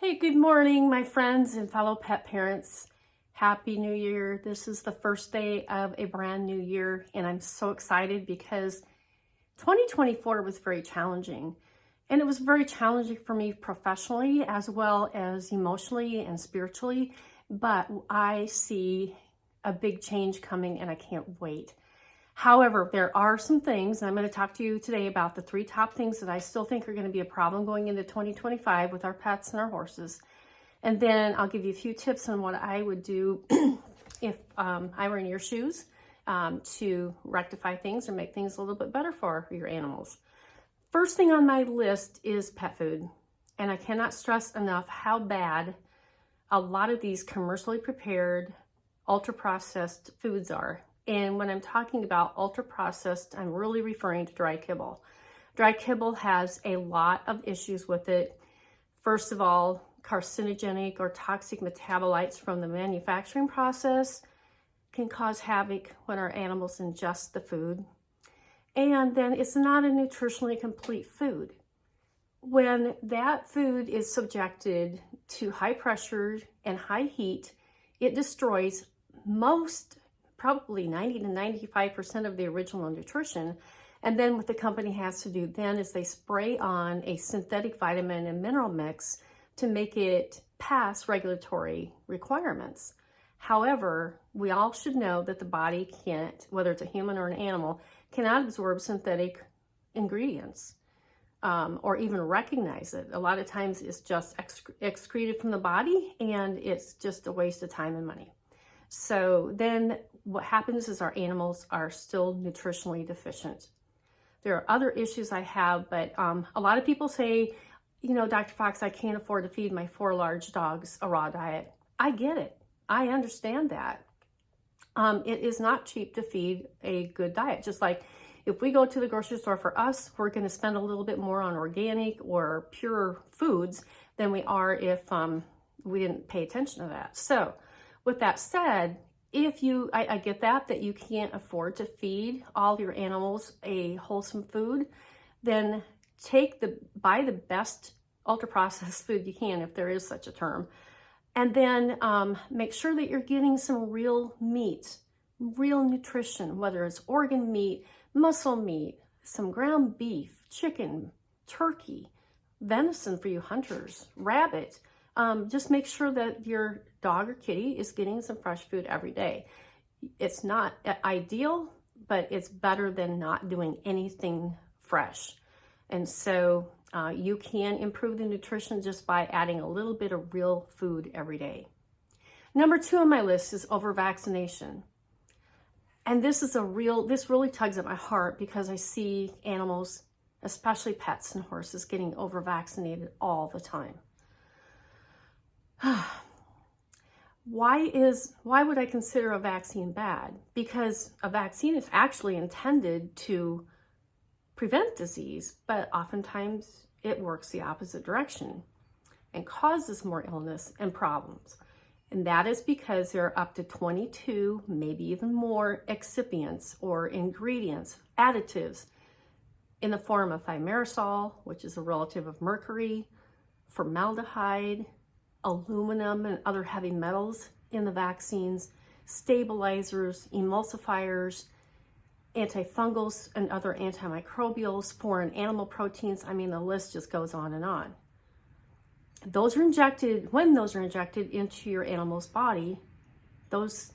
Hey, good morning, my friends and fellow pet parents. Happy New Year. This is the first day of a brand new year, and I'm so excited because 2024 was very challenging. And it was very challenging for me professionally as well as emotionally and spiritually. But I see a big change coming and I can't wait. However, there are some things, and I'm going to talk to you today about the 3 top things that I still think are going to be a problem going into 2025 with our pets and our horses. And then I'll give you a few tips on what I would do if I were in your shoes to rectify things or make things a little bit better for your animals. First thing on my list is pet food. And I cannot stress enough how bad a lot of these commercially prepared, ultra-processed foods are. And when I'm talking about ultra-processed, I'm really referring to dry kibble. Dry kibble has a lot of issues with it. First of all, carcinogenic or toxic metabolites from the manufacturing process can cause havoc when our animals ingest the food. And then it's not a nutritionally complete food. When that food is subjected to high pressure and high heat, it destroys probably 90 to 95% of the original nutrition. And then what the company has to do then is they spray on a synthetic vitamin and mineral mix to make it pass regulatory requirements. However, we all should know that the body can't, whether it's a human or an animal, cannot absorb synthetic ingredients or even recognize it. A lot of times it's just excreted from the body and it's just a waste of time and money. So then what happens is our animals are still nutritionally deficient. There are other issues I have, but a lot of people say, you know, Dr. Fox, I can't afford to feed my 4 large dogs a raw diet. I get it. I understand that. It is not cheap to feed a good diet. Just like if we go to the grocery store for us, we're going to spend a little bit more on organic or pure foods than we are if we didn't pay attention to that. So with that said, I get that you can't afford to feed all your animals a wholesome food, then buy the best ultra-processed food you can, if there is such a term. And then make sure that you're getting some real meat, real nutrition, whether it's organ meat, muscle meat, some ground beef, chicken, turkey, venison for you hunters, rabbit. Just make sure that your dog or kitty is getting some fresh food every day. It's not ideal, but it's better than not doing anything fresh. And so you can improve the nutrition just by adding a little bit of real food every day. Number 2 on my list is over-vaccination. And this really tugs at my heart because I see animals, especially pets and horses, getting over-vaccinated all the time. Why would I consider a vaccine bad? Because a vaccine is actually intended to prevent disease, but oftentimes it works the opposite direction and causes more illness and problems. And that is because there are up to 22, maybe even more excipients or ingredients, additives in the form of thimerosal, which is a relative of mercury, formaldehyde, aluminum and other heavy metals in the vaccines, stabilizers, emulsifiers, antifungals and other antimicrobials, foreign animal proteins. I mean, the list just goes on and on. When those are injected into your animal's body, those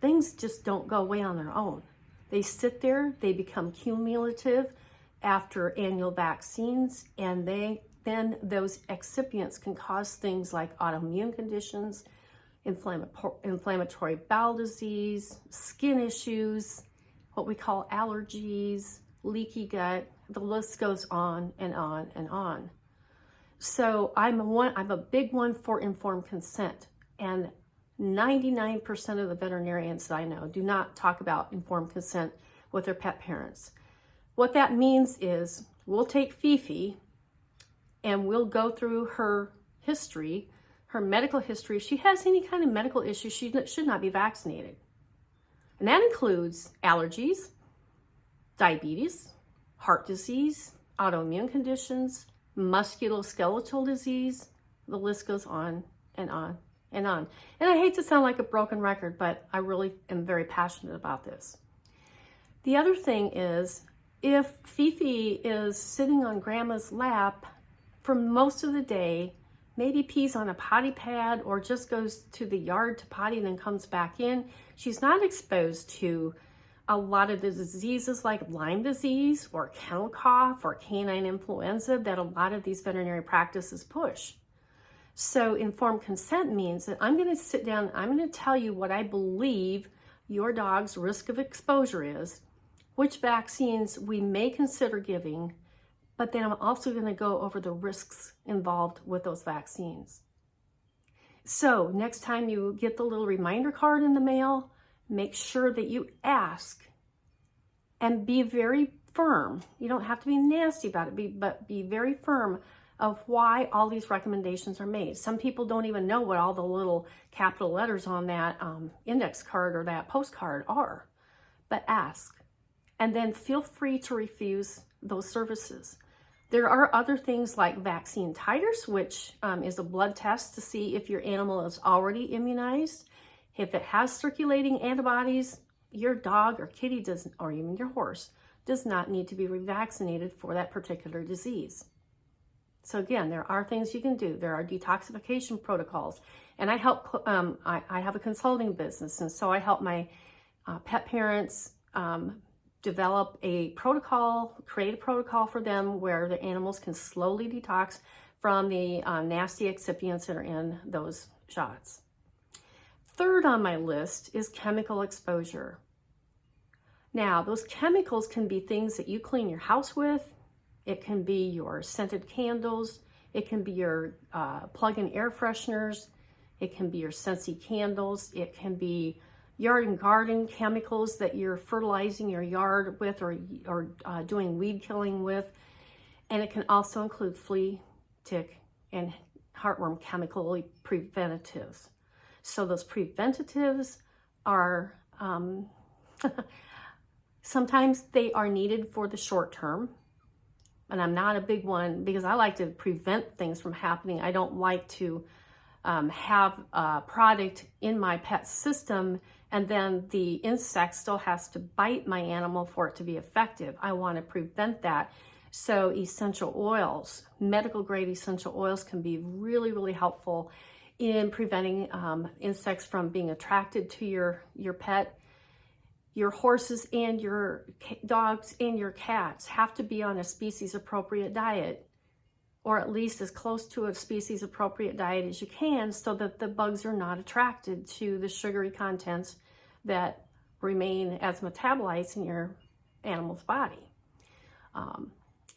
things just don't go away on their own. They sit there, they become cumulative after annual vaccines, and then those excipients can cause things like autoimmune conditions, inflammatory bowel disease, skin issues, what we call allergies, leaky gut. The list goes on and on and on. So I'm a big one for informed consent, and 99% of the veterinarians that I know do not talk about informed consent with their pet parents. What that means is we'll take Fifi and we'll go through her history, her medical history. If she has any kind of medical issue, she should not be vaccinated. And that includes allergies, diabetes, heart disease, autoimmune conditions, musculoskeletal disease, The list goes on and on and on. And I hate to sound like a broken record, but I really am very passionate about this. The other thing is, if Fifi is sitting on grandma's lap for most of the day, maybe pees on a potty pad or just goes to the yard to potty and then comes back in, she's not exposed to a lot of the diseases like Lyme disease or kennel cough or canine influenza that a lot of these veterinary practices push. So informed consent means that I'm going to sit down, I'm going to tell you what I believe your dog's risk of exposure is, which vaccines we may consider giving, but then I'm also going to go over the risks involved with those vaccines. So next time you get the little reminder card in the mail, make sure that you ask and be very firm. You don't have to be nasty about it, but be very firm of why all these recommendations are made. Some people don't even know what all the little capital letters on that index card or that postcard are, but ask. And then feel free to refuse those services. There are other things like vaccine titers, which is a blood test to see if your animal is already immunized. If it has circulating antibodies, your dog or kitty doesn't, or even your horse, does not need to be revaccinated for that particular disease. So again, there are things you can do. There are detoxification protocols. And I help, I have a consulting business, and so I help my pet parents develop a protocol, create a protocol for them where the animals can slowly detox from the nasty excipients that are in those shots. Third on my list is chemical exposure. Now, those chemicals can be things that you clean your house with. It can be your scented candles. It can be your plug-in air fresheners. It can be your Scentsy candles. It can be yard and garden chemicals that you're fertilizing your yard with or doing weed killing with. And it can also include flea, tick, and heartworm chemical preventatives. So those preventatives are, sometimes they are needed for the short term. And I'm not a big one because I like to prevent things from happening. I don't like to have a product in my pet system and then the insect still has to bite my animal for it to be effective. I want to prevent that. So essential oils, medical grade essential oils can be really, really helpful in preventing insects from being attracted to your pet. Your horses and your dogs and your cats have to be on a species appropriate diet, or at least as close to a species appropriate diet as you can, so that the bugs are not attracted to the sugary contents that remain as metabolites in your animal's body.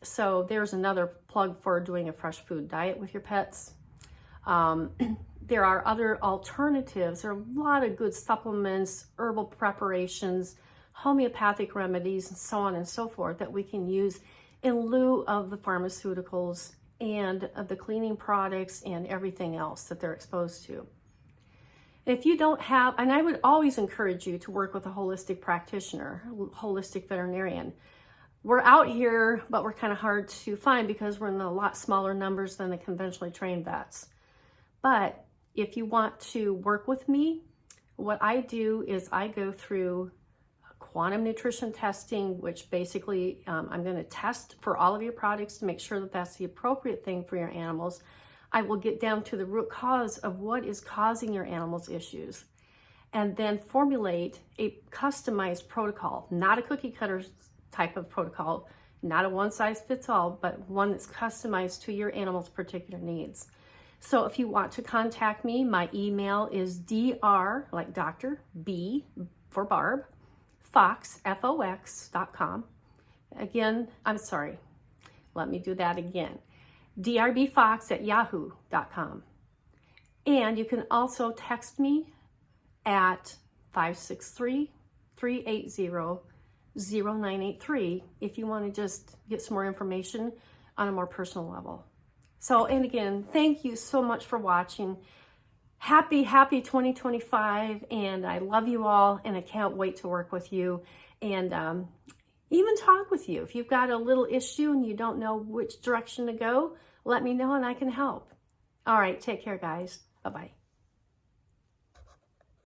So there's another plug for doing a fresh food diet with your pets. There are other alternatives. There are a lot of good supplements, herbal preparations, homeopathic remedies, and so on and so forth that we can use in lieu of the pharmaceuticals and of the cleaning products and everything else that they're exposed to. If you don't have, and I would always encourage you to work with a holistic practitioner, holistic veterinarian. We're out here, but we're kind of hard to find because we're in a lot smaller numbers than the conventionally trained vets. But if you want to work with me, what I do is I go through quantum nutrition testing, which basically I'm going to test for all of your products to make sure that that's the appropriate thing for your animals. I will get down to the root cause of what is causing your animal's issues and then formulate a customized protocol, not a cookie cutter type of protocol, not a one size fits all, but one that's customized to your animal's particular needs. So if you want to contact me, my email is dr, like Dr. B for Barb, Fox, FOX.com. Again, I'm sorry, let me do that again. drbfox@yahoo.com. And you can also text me at 563-380-0983 if you want to just get some more information on a more personal level. So, and again, thank you so much for watching. Happy 2025, and I love you all, and I can't wait to work with you and even talk with you. If you've got a little issue and you don't know which direction to go, let me know and I can help. All right, take care, guys. Bye-bye.